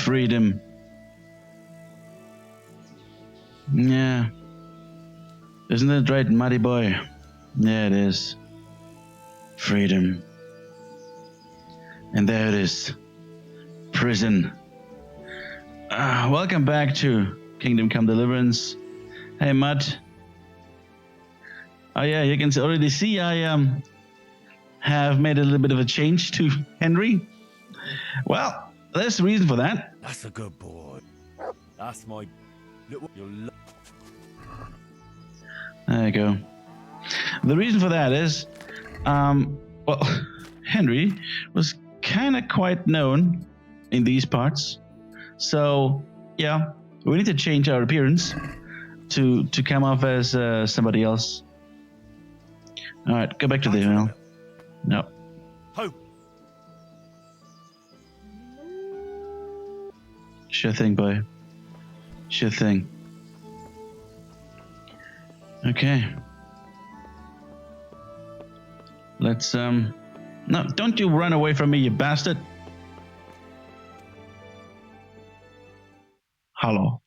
Freedom. Yeah. Isn't that right, mighty boy? Yeah, it is. Freedom. And there it is. Prison. Welcome back to Kingdom Come Deliverance. Hey, Matt. Oh yeah, you can already see I have made a little bit of a change to Henry. Well, there's a reason for that. That's a good boy. That's my little... There you go. The reason for that is, well, Henry was kind of quite known in these parts. So, yeah, we need to change our appearance to come off as somebody else. All right, go back to the email. No. Ho! Sure thing, boy. Sure thing. Okay. Let's, no, don't you run away from me, you bastard. Hello.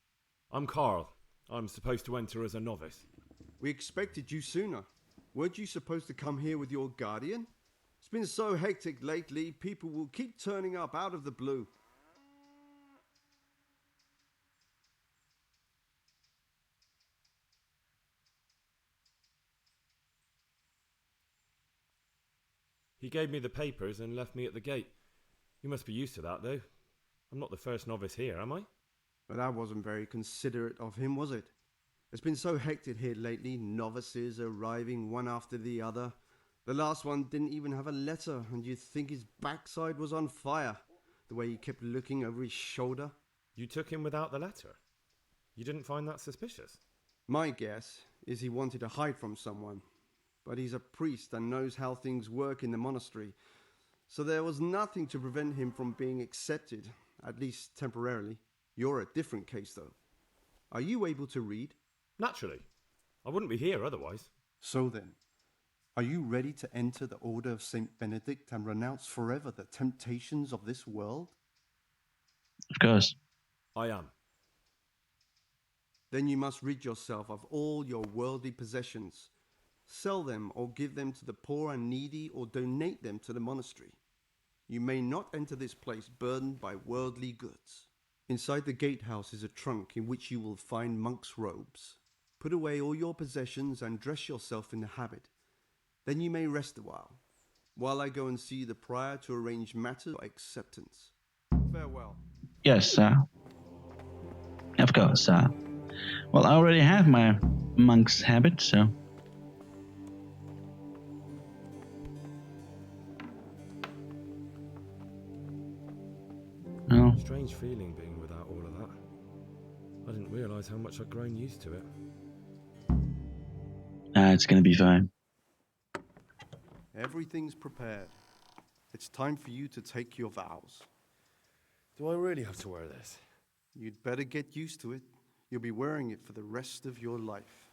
I'm Carl. I'm supposed to enter as a novice. We expected you sooner. Weren't you supposed to come here with your guardian? It's been so hectic lately, people will keep turning up out of the blue. He gave me the papers and left me at the gate. You must be used to that, though. I'm not the first novice here, am I? But that wasn't very considerate of him, was it? It's been so hectic here lately, novices arriving one after the other. The last one didn't even have a letter, and you'd think his backside was on fire, the way he kept looking over his shoulder. You took him without the letter? You didn't find that suspicious? My guess is he wanted to hide from someone. But he's a priest and knows how things work in the monastery, so there was nothing to prevent him from being accepted, at least temporarily. You're a different case, though. Are you able to read? Naturally. I wouldn't be here otherwise. So then, are you ready to enter the Order of Saint Benedict and renounce forever the temptations of this world? Of course. I am. Then you must rid yourself of all your worldly possessions. Sell them or give them to the poor and needy or donate them to the monastery. You may not enter this place burdened by worldly goods. Inside the gatehouse is a trunk in which you will find monk's robes. Put away all your possessions and dress yourself in the habit. Then you may rest a while I go and see the prior to arrange matters for acceptance. Farewell. Yes, sir. Of course, sir. Well, I already have my monk's habit, so... Oh. Strange feeling being without all of that. I didn't realise how much I'd grown used to it. It's gonna be fine. Everything's prepared. It's time for you to take your vows. Do I really have to wear this? You'd better get used to it. You'll be wearing it for the rest of your life.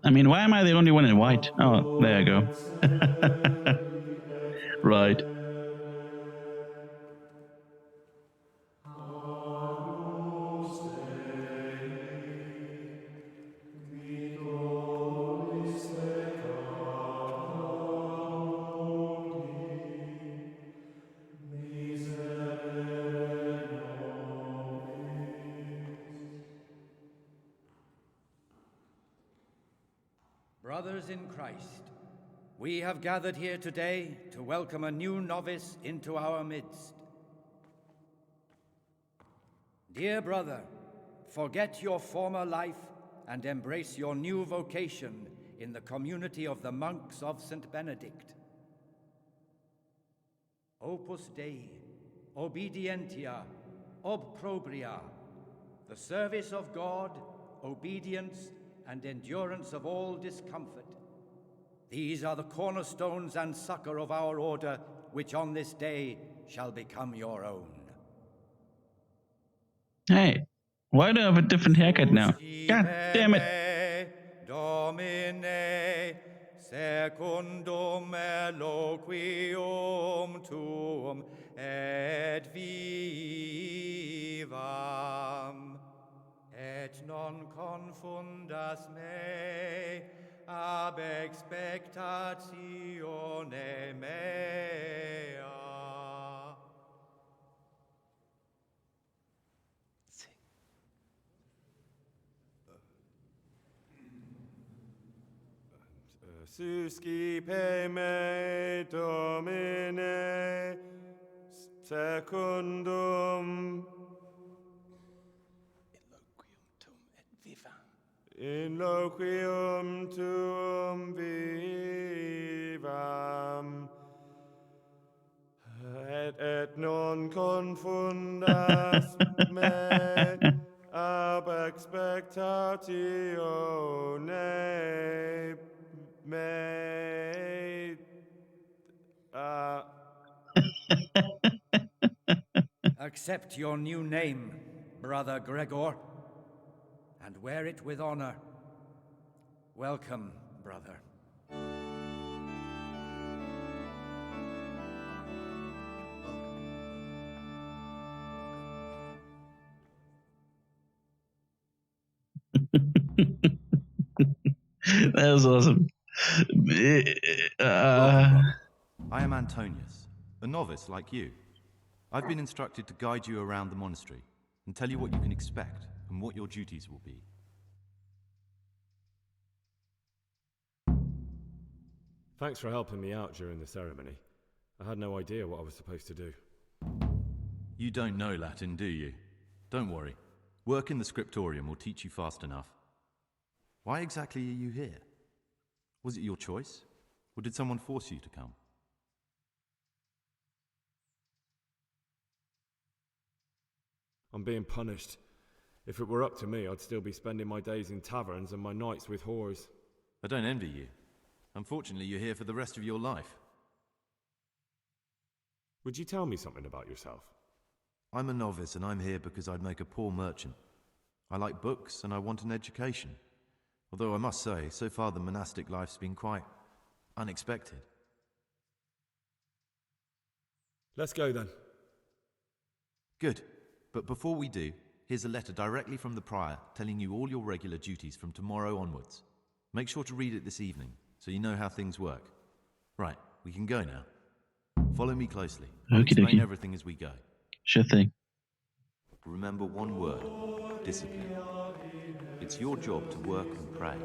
I mean, why am I the only one in white? Oh, there I go. Right. Brothers in Christ, We have gathered here today to welcome a new novice into our midst. Dear brother, forget your former life and embrace your new vocation in the community of the monks of St. Benedict. Opus Dei, obedientia, obprobria, the service of God, obedience, and endurance of all discomfort. These are the cornerstones and succor of our order, which on this day shall become your own. Hey, why do I have a different haircut now? God damn it. Domine, secundum eloquium tuum et vivam, et non confundas me ab expectatione mea. Suscipe me, Domine, secundum in loquium tuum vivam, et non confundas me ab expectatione me. Accept your new name, Brother Gregor, and wear it with honor. Welcome, brother. That was awesome. Welcome, brother. I am Antonius, a novice like you. I've been instructed to guide you around the monastery and tell you what you can expect and what your duties will be. Thanks for helping me out during the ceremony. I had no idea what I was supposed to do. You don't know Latin, do you? Don't worry. Work in the scriptorium will teach you fast enough. Why exactly are you here? Was it your choice? Or did someone force you to come? I'm being punished. If it were up to me, I'd still be spending my days in taverns and my nights with whores. I don't envy you. Unfortunately, you're here for the rest of your life. Would you tell me something about yourself? I'm a novice and I'm here because I'd make a poor merchant. I like books and I want an education. Although I must say, so far the monastic life's been quite unexpected. Let's go then. Good. But before we do, here's a letter directly from the prior telling you all your regular duties from tomorrow onwards. Make sure to read it this evening, so you know how things work. Right, we can go now. Follow me closely. I'll explain everything as we go. Sure thing. Remember one word: discipline. It's your job to work and pray.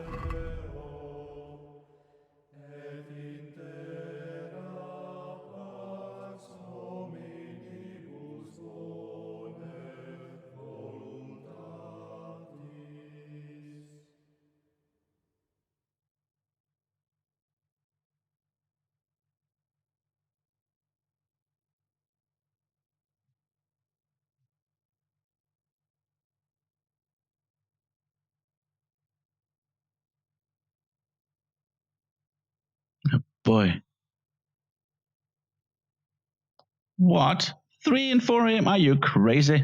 Boy. What? 3 and 4 a.m.? Are you crazy?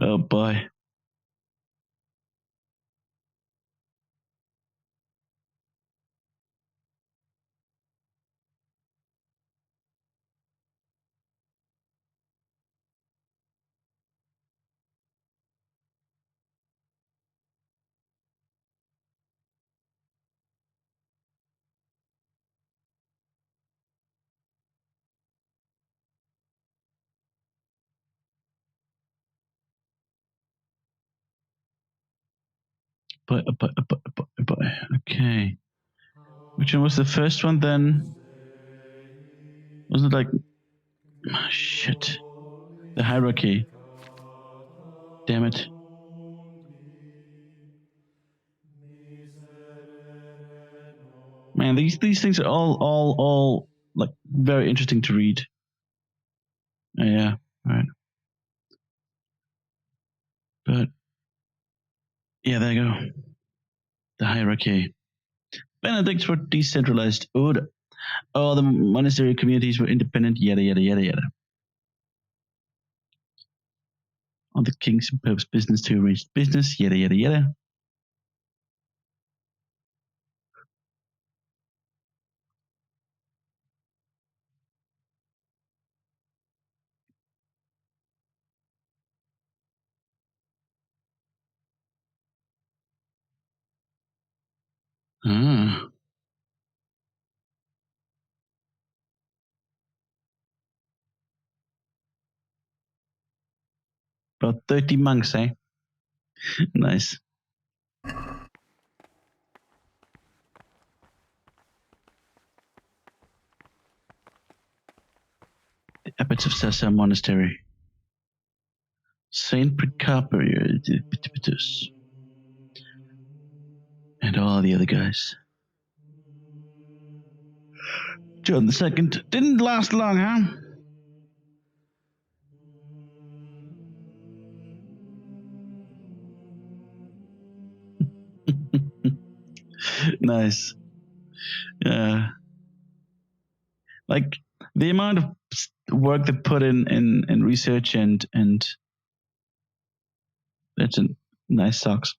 Oh boy. boy. Okay. Which one was the first one then? Wasn't it like... shit. The hierarchy. Damn it. Man, these things are all like very interesting to read. Yeah, right. But yeah, there you go. The hierarchy. Benedicts were decentralized order. All the monastery communities were independent. Yada yada yada yada. All the kings and popes' business to arrange business. Yada yada yada. Ah, about 30 monks, eh? Nice. The abbots of Sassa Monastery. Saint Procopius. And all the other guys. John the Second didn't last long, huh? Nice. Yeah. Like the amount of work they put in research and it's a nice socks.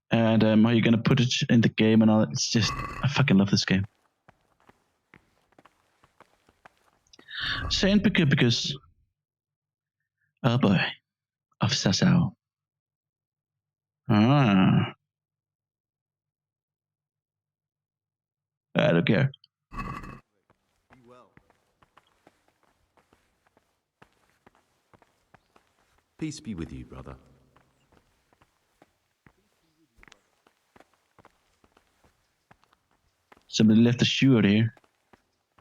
And how you're gonna put it in the game and all that. It's just I fucking love this game. Saint Picus. Oh boy. Of Sassau. Ah. I don't care. Be well. Peace be with you, brother. Somebody left a shoe out here.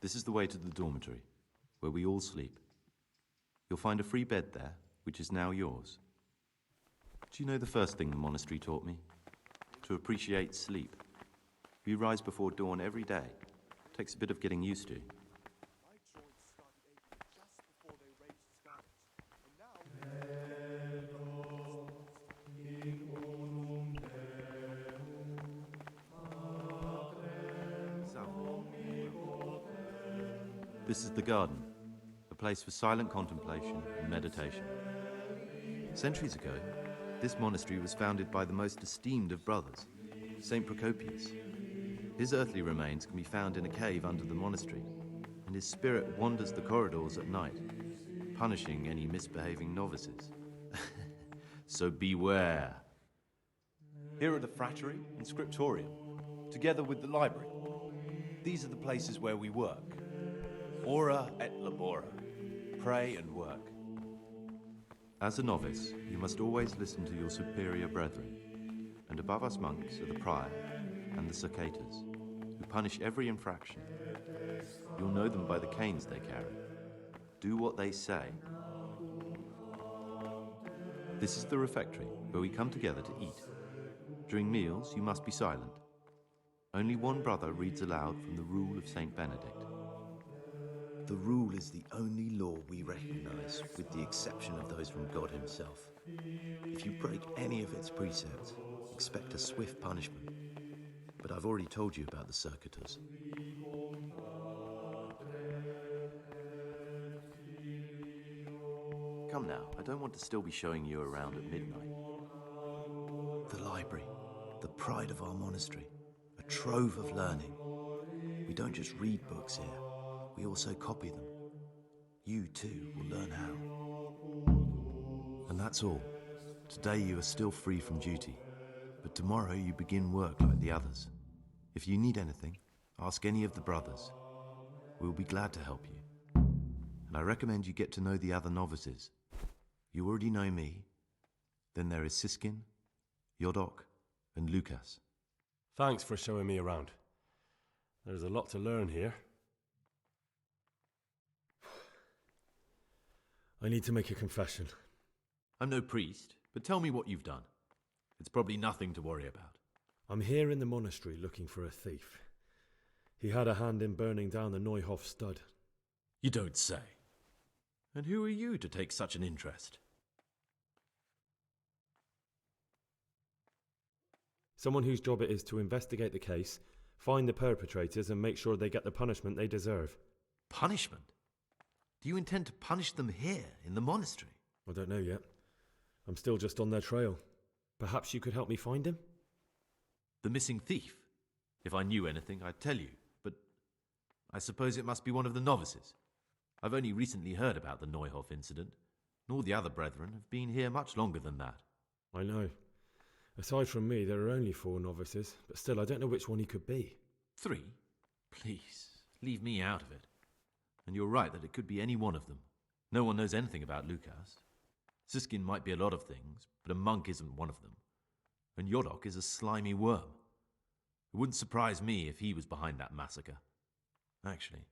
This is the way to the dormitory, where we all sleep. You'll find a free bed there, which is now yours. Do you know the first thing the monastery taught me? To appreciate sleep. We rise before dawn every day. Takes a bit of getting used to. This is the garden, a place for silent contemplation and meditation. Centuries ago, this monastery was founded by the most esteemed of brothers, Saint Procopius. His earthly remains can be found in a cave under the monastery, and his spirit wanders the corridors at night, punishing any misbehaving novices. So beware. Here are the frattery and scriptorium, together with the library. These are the places where we work. Ora et labora. Pray and work. As a novice, you must always listen to your superior brethren, and above us monks are the prior and the cicatas, who punish every infraction. You'll know them by the canes they carry. Do what they say. This is the refectory, where we come together to eat. During meals, you must be silent. Only one brother reads aloud from the Rule of Saint Benedict. The rule is the only law we recognize, with the exception of those from God himself. If you break any of its precepts, expect a swift punishment. But I've already told you about the circuitous. Come now, I don't want to still be showing you around at midnight. The library, the pride of our monastery, a trove of learning. We don't just read books here, we also copy them. You too will learn how. And that's all. Today you are still free from duty, but tomorrow you begin work like the others. If you need anything, ask any of the brothers. We'll be glad to help you. And I recommend you get to know the other novices. You already know me. Then there is Siskin, Yodok, and Lucas. Thanks for showing me around. There's a lot to learn here. I need to make a confession. I'm no priest, but tell me what you've done. It's probably nothing to worry about. I'm here in the monastery looking for a thief. He had a hand in burning down the Neuhof stud. You don't say. And who are you to take such an interest? Someone whose job it is to investigate the case, find the perpetrators and make sure they get the punishment they deserve. Punishment? Do you intend to punish them here, in the monastery? I don't know yet. I'm still just on their trail. Perhaps you could help me find him? The missing thief? If I knew anything, I'd tell you, but I suppose it must be one of the novices. I've only recently heard about the Neuhof incident, and all the other brethren have been here much longer than that. I know. Aside from me, there are only 4 novices, but still I don't know which one he could be. 3? Please, leave me out of it. And you're right that it could be any one of them. No one knows anything about Lucas. Siskin might be a lot of things, but a monk isn't one of them. And Yodok is a slimy worm. It wouldn't surprise me if he was behind that massacre. Actually,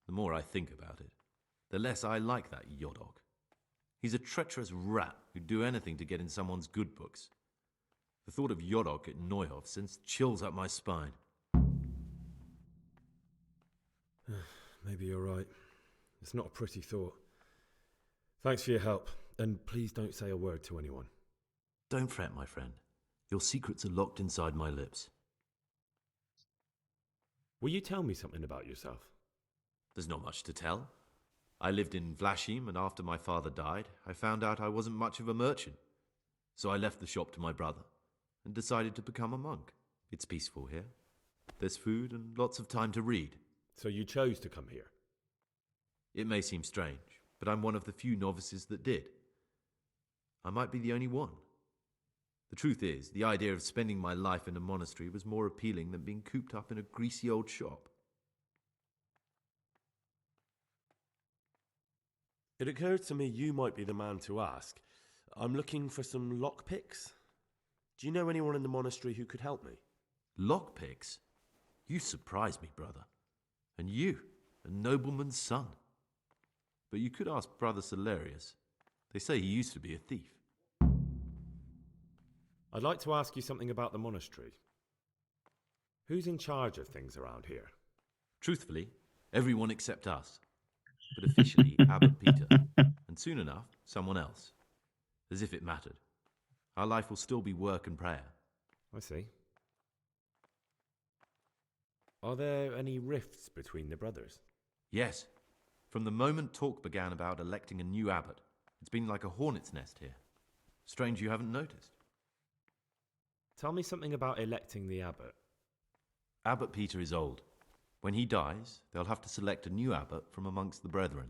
the more I think about it, the less I like that Yodok. He's a treacherous rat who'd do anything to get in someone's good books. The thought of Yodok at Neuhof sends chills up my spine. Maybe you're right. It's not a pretty thought. Thanks for your help, and please don't say a word to anyone. Don't fret, my friend. Your secrets are locked inside my lips. Will you tell me something about yourself? There's not much to tell. I lived in Vlashim, and after my father died, I found out I wasn't much of a merchant. So I left the shop to my brother, and decided to become a monk. It's peaceful here. There's food and lots of time to read. So you chose to come here? It may seem strange, but I'm one of the few novices that did. I might be the only one. The truth is, the idea of spending my life in a monastery was more appealing than being cooped up in a greasy old shop. It occurred to me you might be the man to ask. I'm looking for some lockpicks. Do you know anyone in the monastery who could help me? Lockpicks? You surprise me, brother. And you, a nobleman's son. But you could ask Brother Salarius. They say he used to be a thief. I'd like to ask you something about the monastery. Who's in charge of things around here? Truthfully, everyone except us. But officially, Abbot Peter. And soon enough, someone else. As if it mattered. Our life will still be work and prayer. I see. Are there any rifts between the brothers? Yes. From the moment talk began about electing a new abbot, it's been like a hornet's nest here. Strange you haven't noticed. Tell me something about electing the abbot. Abbot Peter is old. When he dies, they'll have to select a new abbot from amongst the brethren.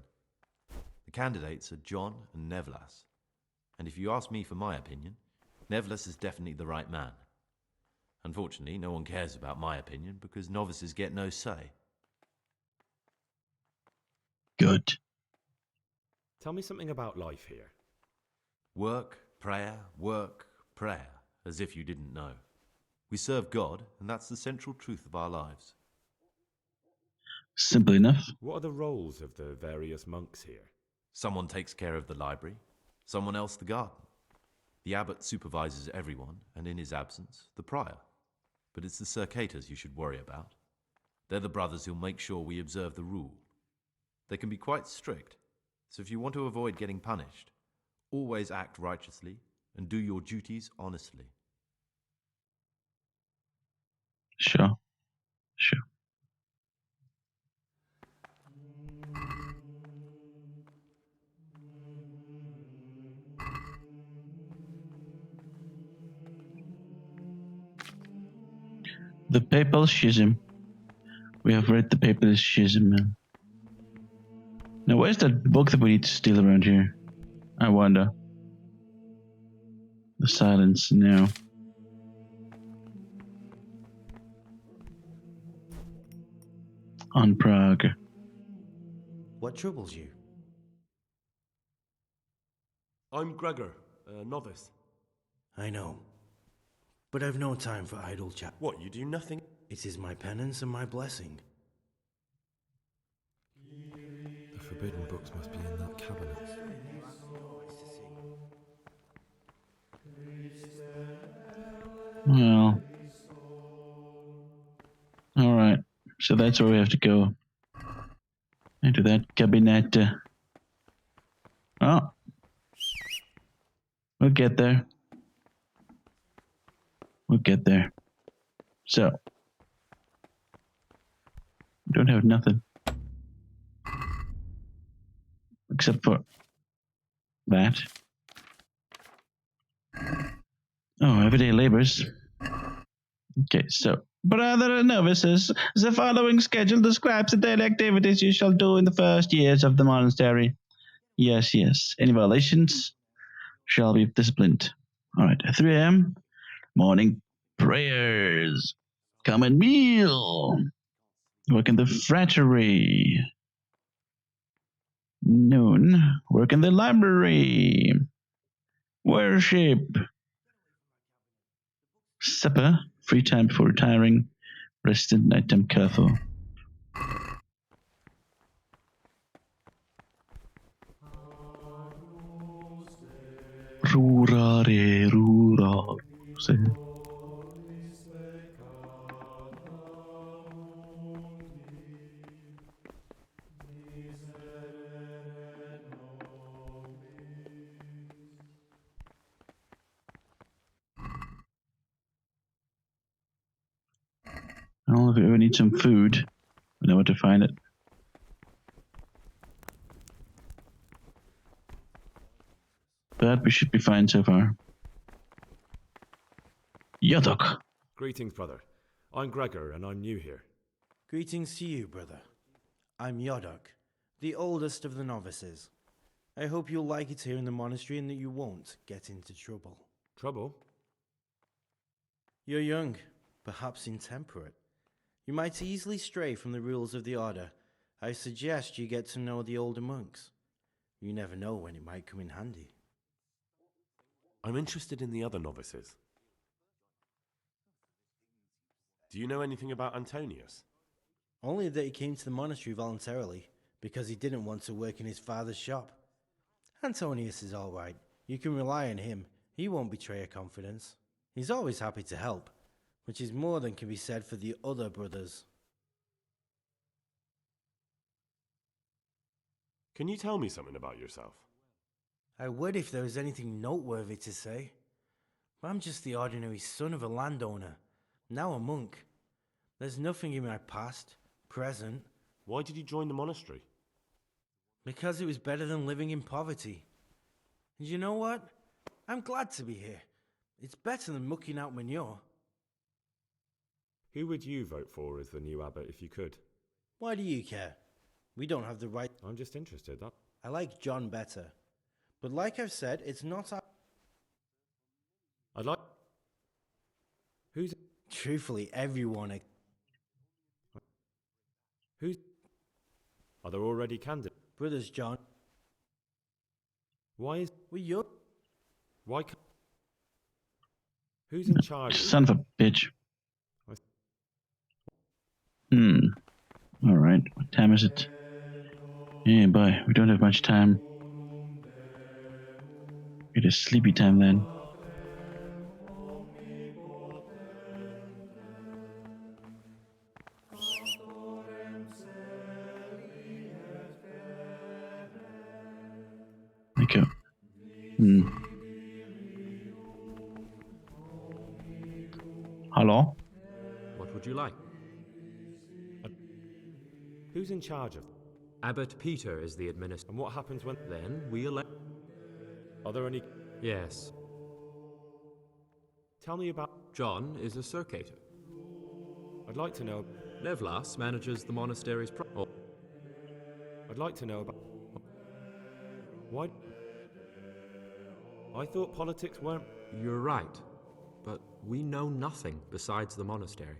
The candidates are John and Nevlas. And if you ask me for my opinion, Nevlas is definitely the right man. Unfortunately, no one cares about my opinion because novices get no say. Good. Tell me something about life here. Work, prayer, as if you didn't know. We serve God, and that's the central truth of our lives. Simple enough. What are the roles of the various monks here? Someone takes care of the library, someone else the garden. The abbot supervises everyone, and in his absence, the prior. But it's the circators you should worry about. They're the brothers who'll make sure we observe the rule. They can be quite strict, so if you want to avoid getting punished, always act righteously and do your duties honestly. Sure. The Papal Schism. We have read the Papal Schism, man. Now, where's that book that we need to steal around here? I wonder. The silence now. On Prague. What troubles you? I'm Gregor, a novice. I know. But I've no time for idle chat. What, you do nothing? It is my penance and my blessing. The forbidden books must be in that cabinet. Well. Alright. So that's where we have to go. Into that cabinet. Oh. We'll get there. We'll get there. So. We don't have nothing. Except for that. Oh, everyday labors. Okay, so. Brother novices, the following schedule describes the daily activities you shall do in the first years of the monastery. Yes, yes. Any violations shall be disciplined. Alright, at 3 a.m., morning prayers. Common meal. Work in the frattery. Noon, work in the library. Worship. Supper, free time before retiring. Rest and nighttime careful. Rurare, rurar. Well, if we ever need some food, we know where to find it. But we should be fine so far. Yodok. Greetings, brother. I'm Gregor, and I'm new here. Greetings to you, brother. I'm Yodok, the oldest of the novices. I hope you'll like it here in the monastery and that you won't get into trouble. Trouble? You're young, perhaps intemperate. You might easily stray from the rules of the order. I suggest you get to know the older monks. You never know when it might come in handy. I'm interested in the other novices. Do you know anything about Antonius? Only that he came to the monastery voluntarily, because he didn't want to work in his father's shop. Antonius is all right. You can rely on him. He won't betray your confidence. He's always happy to help, which is more than can be said for the other brothers. Can you tell me something about yourself? I would if there was anything noteworthy to say. But I'm just the ordinary son of a landowner, now a monk. There's nothing in my past, present. Why did you join the monastery? Because it was better than living in poverty. And you know what? I'm glad to be here. It's better than mucking out manure. Who would you vote for as the new abbot if you could? Why do you care? We don't have the right... I'm just interested. I like John better. But like I've said, it's not... I'd like... Who's... Truthfully, everyone... Who's... Are there already candidates? Brothers, John. Why is... We're young. Why... Who's in charge? Son of a bitch. Alright, what time is it? Yeah, boy, we don't have much time. It is sleepy time then. Okay. Hello? What would you like? Who's in charge of... Abbot Peter is the administrator. And what happens when... Then we elect... Are there any... Yes. Tell me about... John is a circator. I'd like to know... Levlas manages the monastery's... I'd like to know about... Why... I thought politics weren't... You're right. But we know nothing besides the monastery.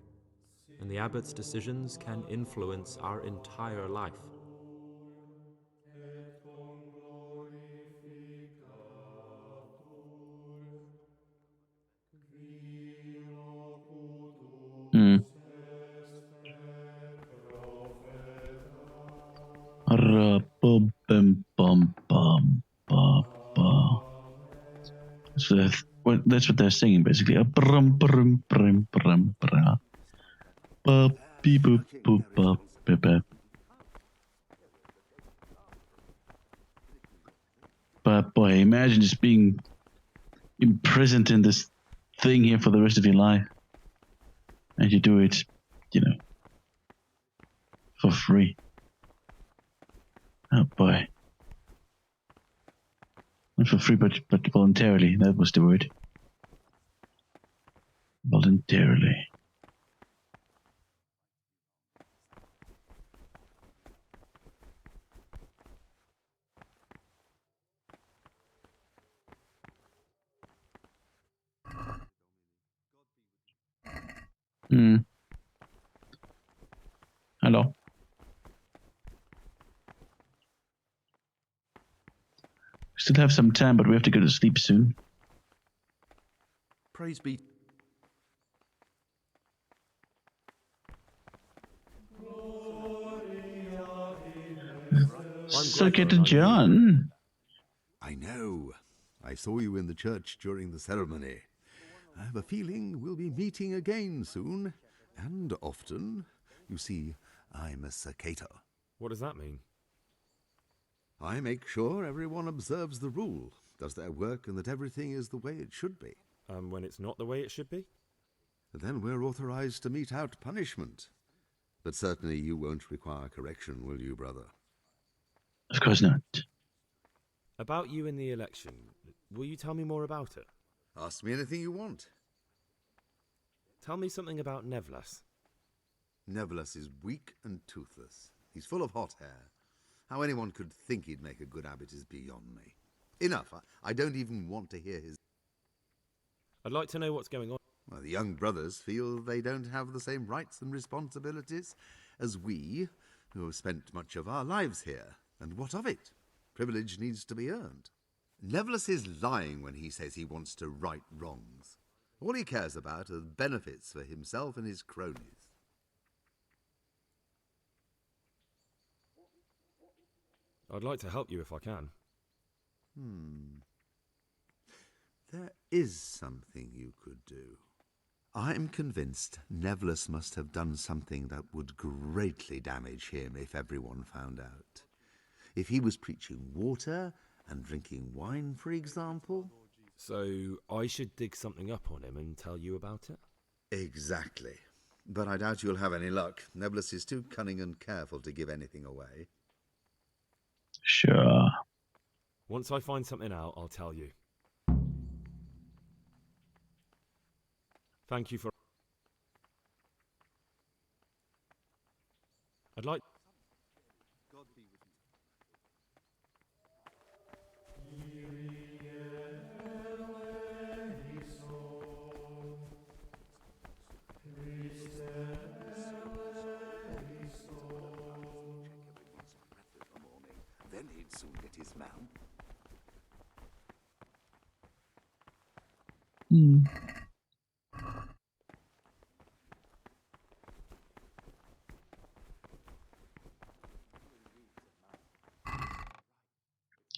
And the abbot's decisions can influence our entire life. That's what they're singing basically. Brum, brum, brum, brum, brum. Beep, boop, boop, bop, beep, beep. But boy, imagine just being imprisoned in this thing here for the rest of your life. And you do it, for free. Oh boy. Not for free, but voluntarily. That was the word. Voluntarily. Hello. We still have some time, but we have to go to sleep soon. Praise be. Suck it to John. I know. I saw you in the church during the ceremony. I have a feeling we'll be meeting again soon, and often. You see, I'm a circator. What does that mean? I make sure everyone observes the rule, does their work, and that everything is the way it should be. When it's not the way it should be? Then we're authorized to mete out punishment. But certainly you won't require correction, will you, brother? Of course not. About you in the election, will you tell me more about it? Ask me anything you want. Tell me something about Nevlas. Nevlas is weak and toothless. He's full of hot hair. How anyone could think he'd make a good abbot is beyond me. Enough. I don't even want to hear his... I'd like to know what's going on. Well, the young brothers feel they don't have the same rights and responsibilities as we, who have spent much of our lives here. And what of it? Privilege needs to be earned. Nevlas is lying when he says he wants to right wrongs. All he cares about are benefits for himself and his cronies. I'd like to help you if I can. There is something you could do. I'm convinced Nevlas must have done something that would greatly damage him if everyone found out. If he was preaching water and drinking wine, for example. So I should dig something up on him and tell you about it? Exactly. But I doubt you'll have any luck. Nevlas is too cunning and careful to give anything away. Sure. Once I find something out, I'll tell you. Thank you for... I'd like... Then he'd soon get his mount.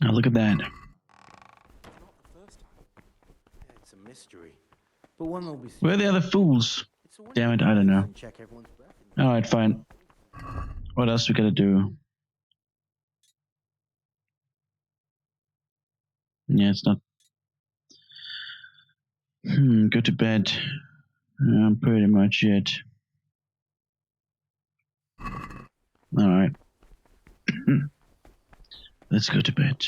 Now look at that. It's a mystery. But one will be... Where are the other fools? Damn it, I don't know. Alright, fine. What else we gotta do? Yeah, it's not... go to bed. Pretty much it. Alright. Let's go to bed.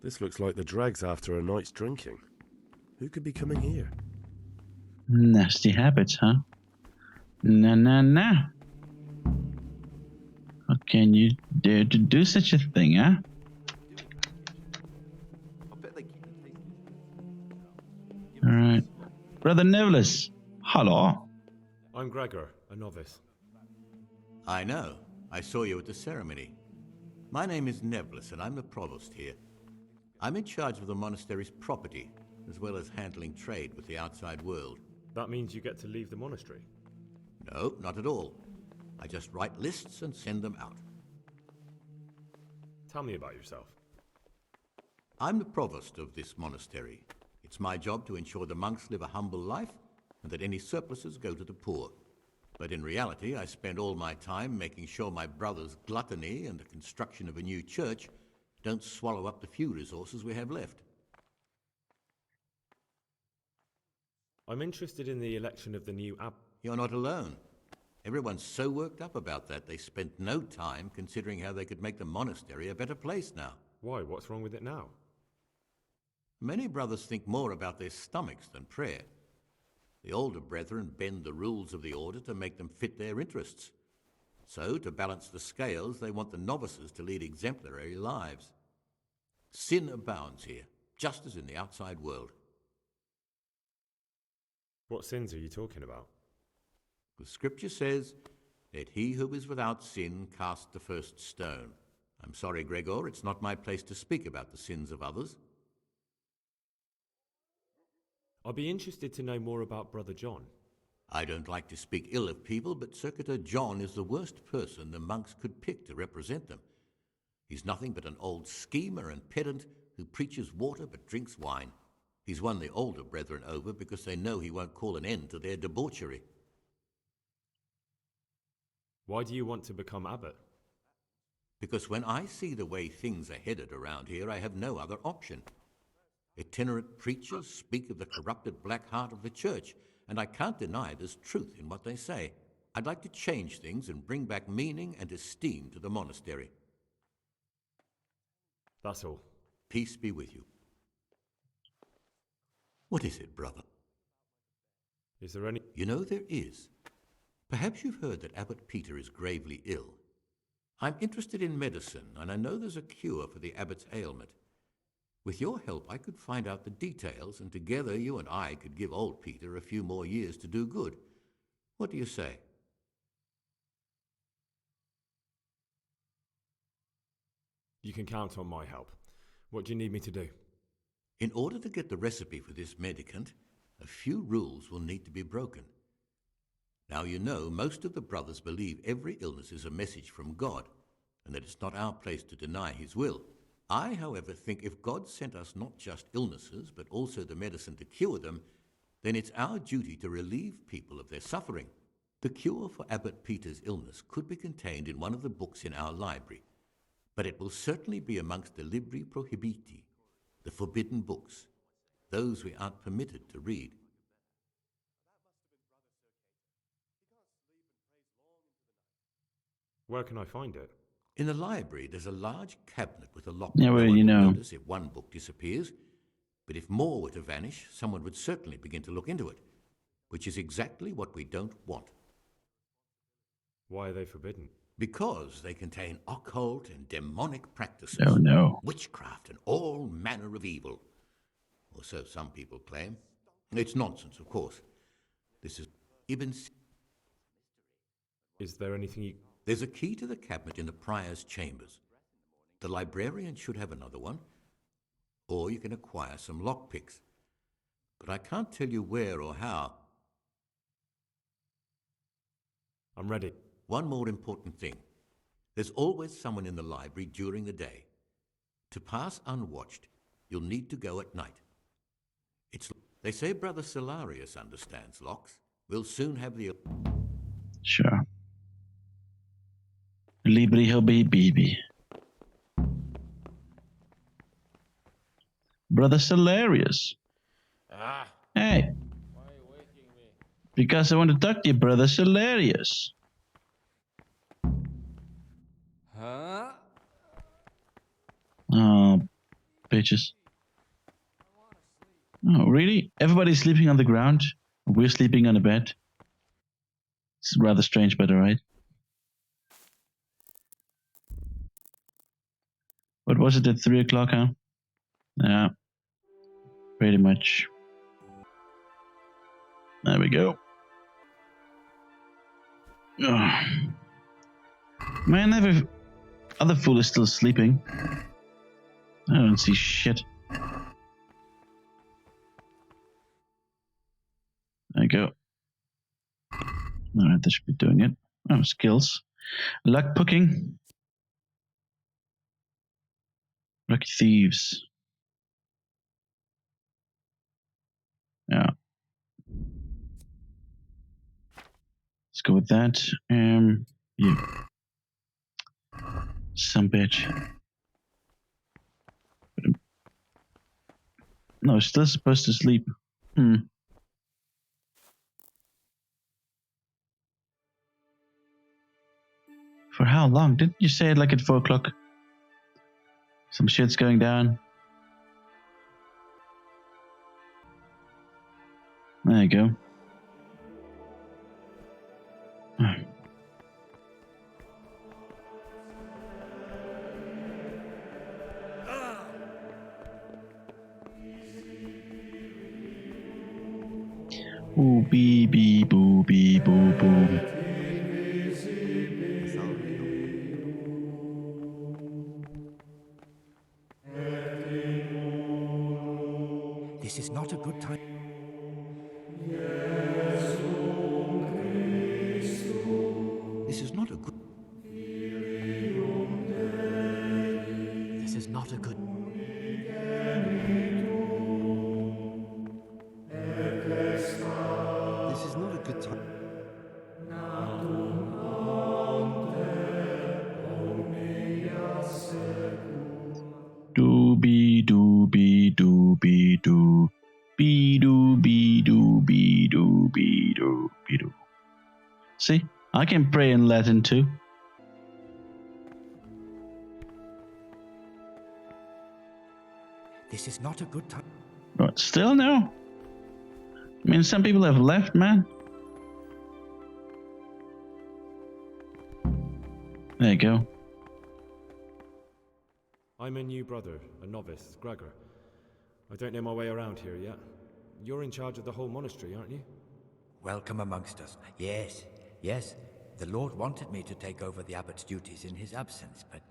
This looks like the dregs after a night's drinking. Who could be coming here? Nasty habits, huh? Nah. How can you dare to do such a thing, huh? Alright. Brother Nevlas. Hello. I'm Gregor, a novice. I know. I saw you at the ceremony. My name is Nevlas, and I'm the provost here. I'm in charge of the monastery's property, as well as handling trade with the outside world. That means you get to leave the monastery? No, not at all. I just write lists and send them out. Tell me about yourself. I'm the provost of this monastery. It's my job to ensure the monks live a humble life and that any surpluses go to the poor. But in reality, I spend all my time making sure my brother's gluttony and the construction of a new church don't swallow up the few resources we have left. I'm interested in the election of the new abb. You're not alone. Everyone's so worked up about that they spent no time considering how they could make the monastery a better place now. Why? What's wrong with it now? Many brothers think more about their stomachs than prayer. The older brethren bend the rules of the order to make them fit their interests. So, to balance the scales, they want the novices to lead exemplary lives. Sin abounds here, just as in the outside world. What sins are you talking about? The scripture says, "Let he who is without sin cast the first stone." I'm sorry, Gregor, it's not my place to speak about the sins of others. I'd be interested to know more about Brother John. I don't like to speak ill of people, but Circuitor John is the worst person the monks could pick to represent them. He's nothing but an old schemer and pedant who preaches water but drinks wine. He's won the older brethren over because they know he won't call an end to their debauchery. Why do you want to become abbot? Because when I see the way things are headed around here, I have no other option. Itinerant preachers speak of the corrupted black heart of the church, and I can't deny there's truth in what they say. I'd like to change things and bring back meaning and esteem to the monastery. That's all. Peace be with you. What is it, brother? Is there any... You know, there is. Perhaps you've heard that Abbot Peter is gravely ill. I'm interested in medicine, and I know there's a cure for the abbot's ailment. With your help, I could find out the details, and together you and I could give old Peter a few more years to do good. What do you say? You can count on my help. What do you need me to do? In order to get the recipe for this medicament, a few rules will need to be broken. Now, you know, most of the brothers believe every illness is a message from God, and that it's not our place to deny his will. I, however, think if God sent us not just illnesses, but also the medicine to cure them, then it's our duty to relieve people of their suffering. The cure for Abbot Peter's illness could be contained in one of the books in our library, but it will certainly be amongst the Libri Prohibiti, the forbidden books, those we aren't permitted to read. Where can I find it? In the library, there's a large cabinet with a lock. Yeah, well, no one you would know. notice if one book disappears, but if more were to vanish, someone would certainly begin to look into it, which is exactly what we don't want. Why are they forbidden? Because they contain occult and demonic practices, Oh, no. witchcraft, and all manner of evil. Or so some people claim. It's nonsense, of course. This is Ibn... Is there anything you... There's a key to the cabinet in the prior's chambers. The librarian should have another one, or you can acquire some lockpicks. But I can't tell you where or how. I'm ready. One more important thing. There's always someone in the library during the day. To pass unwatched, you'll need to go at night. They say Brother Solarius understands locks. We'll soon have the... Sure. Libri hobby baby. Brother Solarius. Ah, Hey, why are you waking me? because I want to talk to you, Brother Solarius. Huh? Oh, bitches. Oh, really? Everybody's sleeping on the ground? We're sleeping on a bed? It's rather strange, but alright. What was it at 3 o'clock, huh? Yeah. Pretty much. There we go. Oh. Man, every other fool is still sleeping. I don't see shit. There you go. Alright, that should be doing it. Oh, skills. Luck picking. Lucky thieves. Yeah. Let's go with that. You. Some bitch. No, still supposed to sleep. For how long? Didn't you say it like at 4 o'clock? Some shit's going down. There you go. Ooh, bee, bee, boo, bee, boo, boo. This is not a good time. This is not a good. This is not a good. This is not a good time. Doobie doobie doobie doo. Bee doo bee doo bee doo bee doo bee doo. See, I can pray in Latin too. This is not a good time. But still no. I mean, some people have left, man. There you go. I'm a new brother, a novice, Gregor. I don't know my way around here yet. You're in charge of the whole monastery, aren't you? Welcome amongst us. Yes, yes. The Lord wanted me to take over the abbot's duties in his absence, but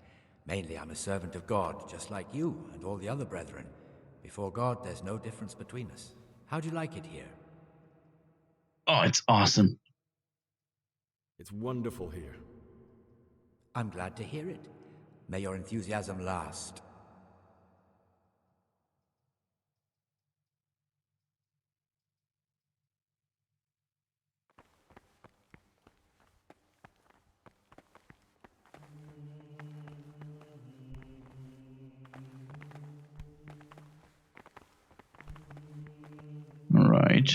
mainly I'm a servant of God, just like you and all the other brethren. Before God, there's no difference between us. How do you like it here? Oh, it's awesome. It's wonderful here. I'm glad to hear it. May your enthusiasm last. All right.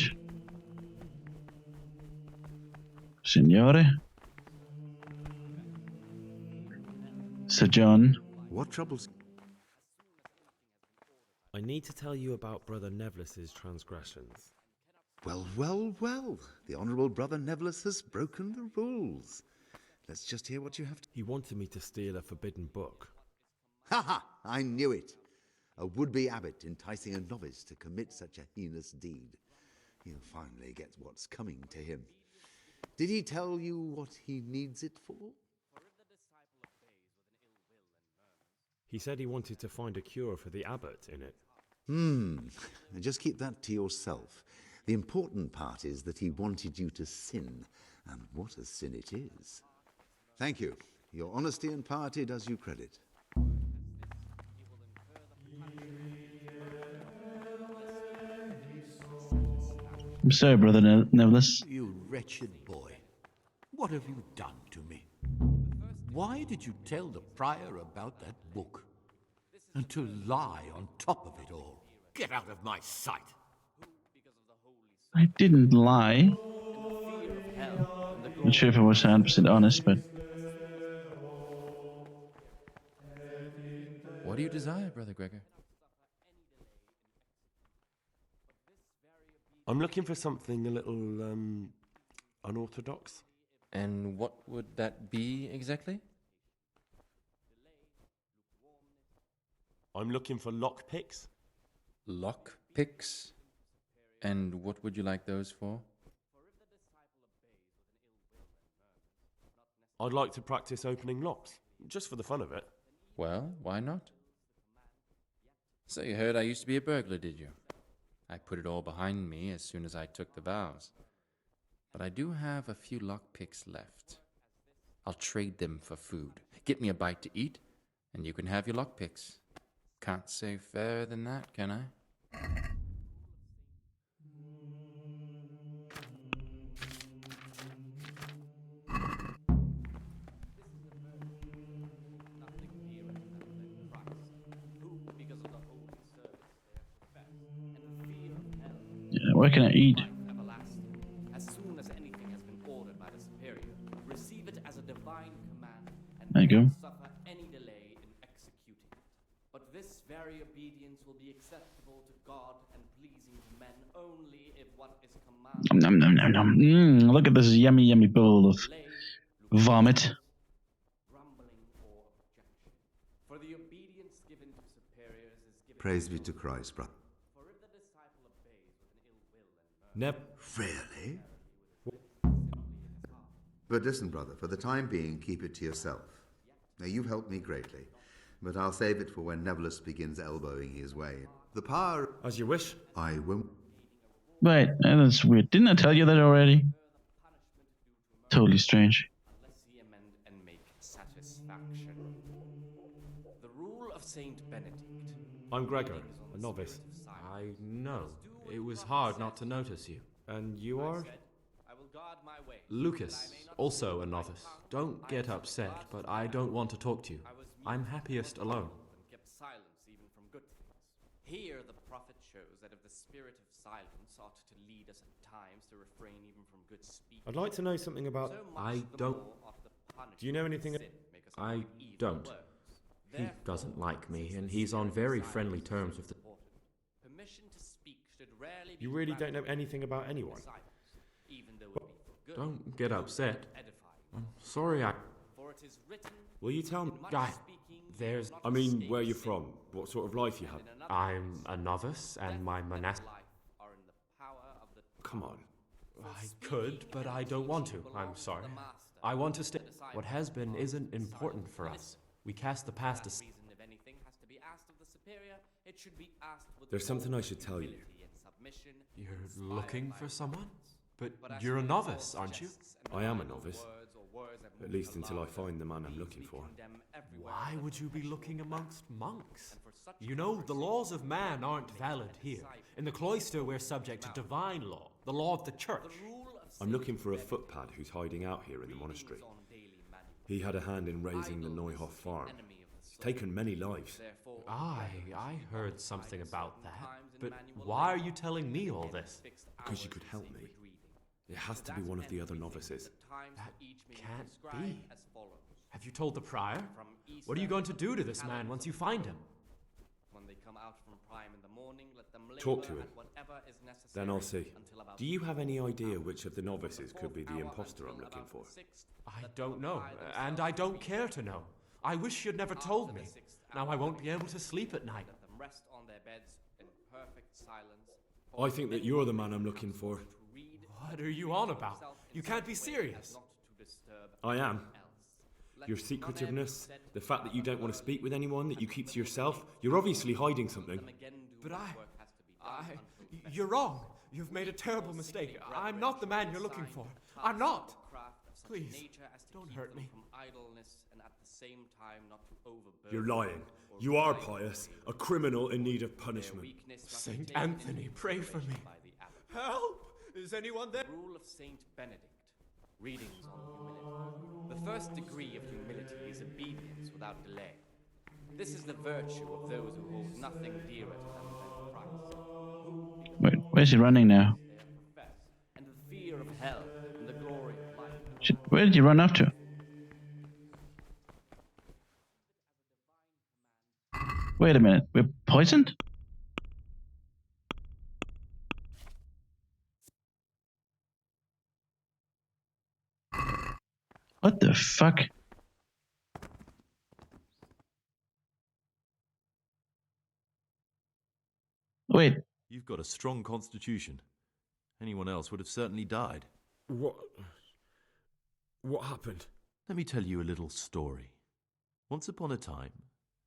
Signore. Sir John. What troubles? I need to tell you about Brother Nevlis's transgressions. Well, well, well. The Honourable Brother Nevlis has broken the rules. Let's just hear what you have to... He wanted me to steal a forbidden book. Ha ha! I knew it. A would-be abbot enticing a novice to commit such a heinous deed. He'll finally get what's coming to him. Did he tell you what he needs it for? He said he wanted to find a cure for the abbot in it. Just keep that to yourself. The important part is that he wanted you to sin, and what a sin it is. Thank you. Your honesty and piety does you credit. I'm sorry, Brother Nevlis. You wretched boy. What have you done to me? Why did you tell the prior about that book? And to lie on top of it all. Get out of my sight. I didn't lie. Not sure if I was 100% honest, but... What do you desire, Brother Gregor? I'm looking for something a little unorthodox. And what would that be exactly? I'm looking for lockpicks. Lockpicks? And what would you like those for? I'd like to practice opening locks, just for the fun of it. Well, why not? So you heard I used to be a burglar, did you? I put it all behind me as soon as I took the vows. But I do have a few lockpicks left. I'll trade them for food. Get me a bite to eat, and you can have your lockpicks. Can't say fairer than that, can I? Yeah, where can I eat? As soon as anything has been ordered by the superior, receive it as a divine command and There you go. never suffer any delay in executing it. But this very obedience will be acceptable to God and pleasing to men only if what is commanded. Nom, nom, nom, nom. Look at this yummy, yummy bowl of vomit. Grumbling or objection. For the obedience given to superiors is given. Praise be to Christ, brother. For if the disciple obeys with an ill will and Neb. Really? But listen, brother, for the time being, keep it to yourself. Now, you've helped me greatly, but I'll save it for when Neverless begins elbowing his way. The power... As you wish. I won't... Wait, that's weird. Didn't I tell you that already? Totally strange. unless he amend and make satisfaction. The rule of Saint Benedict. I'm Gregor, a novice. I know. It was hard not to notice you. And you are? I will guard my way. Lucas, also a novice. Don't get upset, but I don't want to talk to you. I'm happiest alone. And kept silence even from good things. Here the prophet shows that if the spirit of silence ought to lead us at times to refrain even from good speech. I'd like to know something about... I don't... Do you know anything... I don't. He doesn't like me, and he's on very friendly terms with the... Permission to speak should rarely be You really don't know anything about anyone? even though it be for good. Don't get upset. I'm sorry I... For it is written, Will you tell me? There's... I mean, where you're from, what sort of life you have. I'm a novice, and my monastic... Come on. I could, but I don't want to. I'm sorry. I want to stay... What has been isn't important for us. We cast the past aside. if anything has to be asked of the superior, it should be asked with There's something I should tell you. humility and submission. You're looking for someone? But you're a novice, aren't you? I am a novice. At least until I find the man I'm looking for. Why would you be looking amongst monks? You know, the laws of man aren't valid here. In the cloister, we're subject to divine law, the law of the church. I'm looking for a footpad who's hiding out here in the monastery. He had a hand in raising the Neuhoff farm. He's taken many lives. I heard something about that. But why are you telling me all this? Because you could help me. It has to be one of the other novices. That can't be. Have you told the prior? What are you going to do to this man once you find him? When they come out from prime in the morning, let them Talk to him. whatever is necessary. Then I'll see. Do you have any idea which of the novices could be the impostor I'm looking for? I don't know, and I don't care to know. I wish you'd never told me. Now I won't be able to sleep at night. Let them rest on their beds in perfect silence. I think that you're the man I'm looking for. What are you on about? You can't be serious. I am. Your secretiveness, the fact that you don't want to speak with anyone, that you keep to yourself, you're obviously hiding something. But you're wrong. You've made a terrible mistake. I'm not the man you're looking for. I'm not. Please, don't hurt me. You're lying. You are pious, a criminal in need of punishment. Saint Anthony, pray for me. Help! Is anyone there? Rule of Saint Benedict. Readings on humility. The first degree of humility is obedience without delay. This is the virtue of those who hold nothing dearer to them than Christ. Wait, where's he running now? And the fear of hell and the glory of life. Shit, where did you run off to? Wait a minute, we're poisoned? What the fuck? Wait. You've got a strong constitution. Anyone else would have certainly died. What happened? Let me tell you a little story. Once upon a time,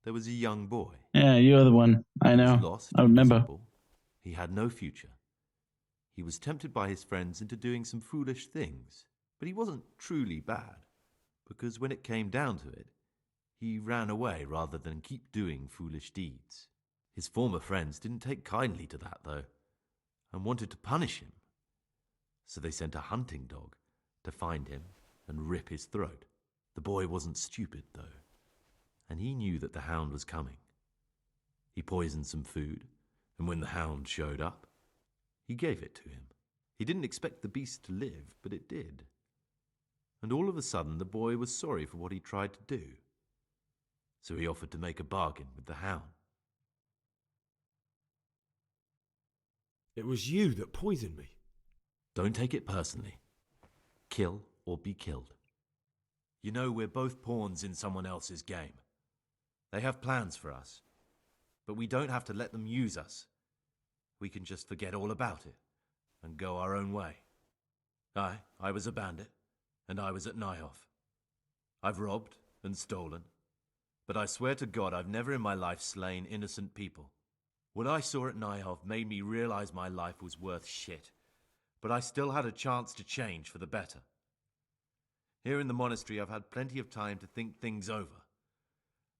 there was a young boy. Yeah, you're the one. I He was know. lost I and remember. miserable. He had no future. He was tempted by his friends into doing some foolish things, but he wasn't truly bad, because when it came down to it, he ran away rather than keep doing foolish deeds. His former friends didn't take kindly to that, though, and wanted to punish him. So they sent a hunting dog to find him and rip his throat. The boy wasn't stupid, though, and he knew that the hound was coming. He poisoned some food, and when the hound showed up, he gave it to him. He didn't expect the beast to live, but it did. And all of a sudden, the boy was sorry for what he tried to do. So he offered to make a bargain with the hound. It was you that poisoned me. Don't take it personally. Kill or be killed. You know, we're both pawns in someone else's game. They have plans for us, but we don't have to let them use us. We can just forget all about it and go our own way. I was a bandit, and I was at Nyhoff. I've robbed and stolen, but I swear to God I've never in my life slain innocent people. What I saw at Nyhoff made me realize my life was worth shit, but I still had a chance to change for the better. Here in the monastery I've had plenty of time to think things over,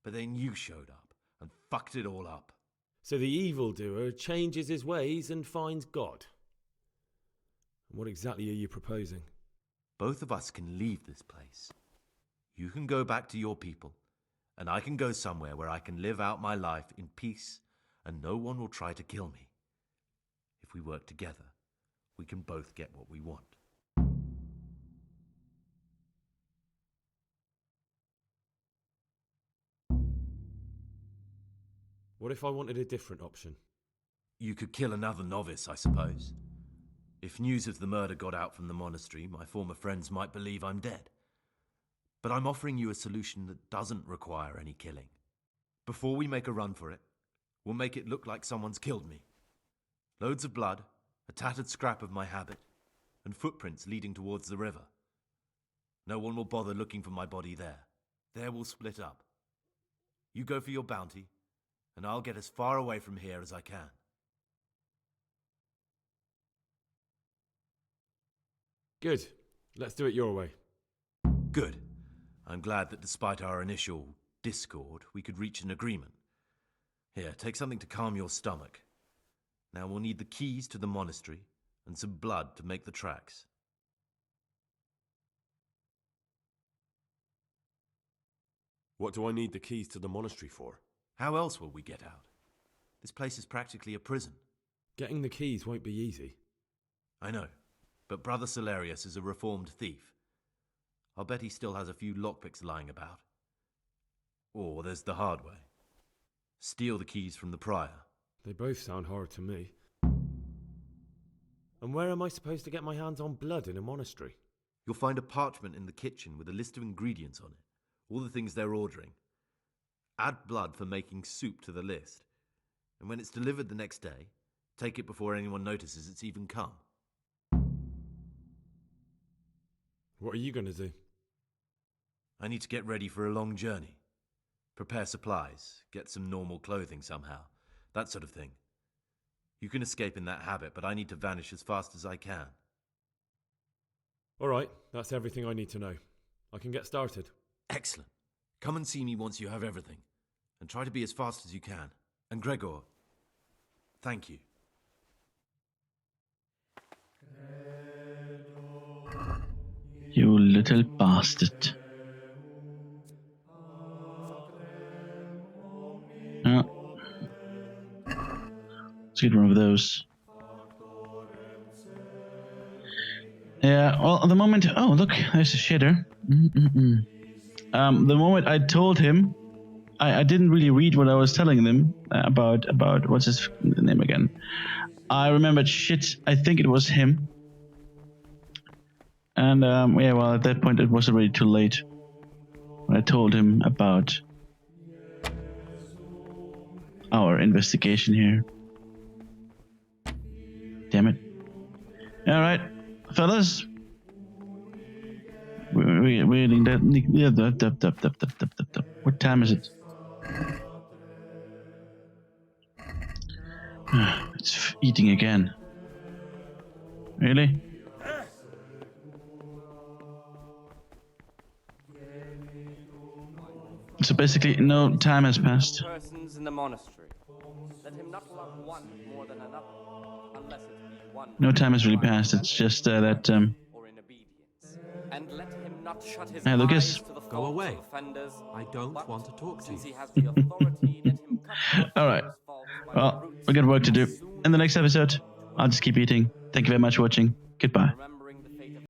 but then you showed up and fucked it all up. So the evildoer changes his ways and finds God. What exactly are you proposing? Both of us can leave this place. You can go back to your people, and I can go somewhere where I can live out my life in peace and no one will try to kill me. If we work together, we can both get what we want. What if I wanted a different option? You could kill another novice, I suppose. If news of the murder got out from the monastery, my former friends might believe I'm dead. But I'm offering you a solution that doesn't require any killing. Before we make a run for it, we'll make it look like someone's killed me. Loads of blood, a tattered scrap of my habit, and footprints leading towards the river. No one will bother looking for my body there. There we'll split up. You go for your bounty, and I'll get as far away from here as I can. Good. Let's do it your way. Good. I'm glad that despite our initial discord, we could reach an agreement. Here, take something to calm your stomach. Now we'll need the keys to the monastery and some blood to make the tracks. What do I need the keys to the monastery for? How else will we get out? This place is practically a prison. Getting the keys won't be easy. I know, but Brother Salarius is a reformed thief. I'll bet he still has a few lockpicks lying about. Or there's the hard way. Steal the keys from the prior. They both sound hard to me. And where am I supposed to get my hands on blood in a monastery? You'll find a parchment in the kitchen with a list of ingredients on it. All the things they're ordering. Add blood for making soup to the list. And when it's delivered the next day, take it before anyone notices it's even come. What are you going to do? I need to get ready for a long journey. Prepare supplies, get some normal clothing somehow. That sort of thing. You can escape in that habit, but I need to vanish as fast as I can. All right, that's everything I need to know. I can get started. Excellent. Come and see me once you have everything. And try to be as fast as you can. And Gregor, thank you. You little bastard. Oh. Let's get one of those. Yeah, well, at the moment... Oh, look, there's a shitter. The moment I told him, I didn't really read what I was telling them about what's his name again. I remembered shit, I think it was him. And yeah, well, at that point it was already too late when I told him about our investigation here. Damn it. Alright, fellas. We're what time is it? It's eating again. Really? So basically, no time has passed. Persons in the monastery. Let him not love one more than another, unless it be one. No time has really passed. It's just that. Or in obedience. And let him not shut his Hey, eyes Lucas. to the Go faults away. of offenders. I don't want to talk to Since you. he has the authority, let him cut All right. Well, we got work to do. In the next episode, I'll just keep eating. Thank you very much for watching. Goodbye.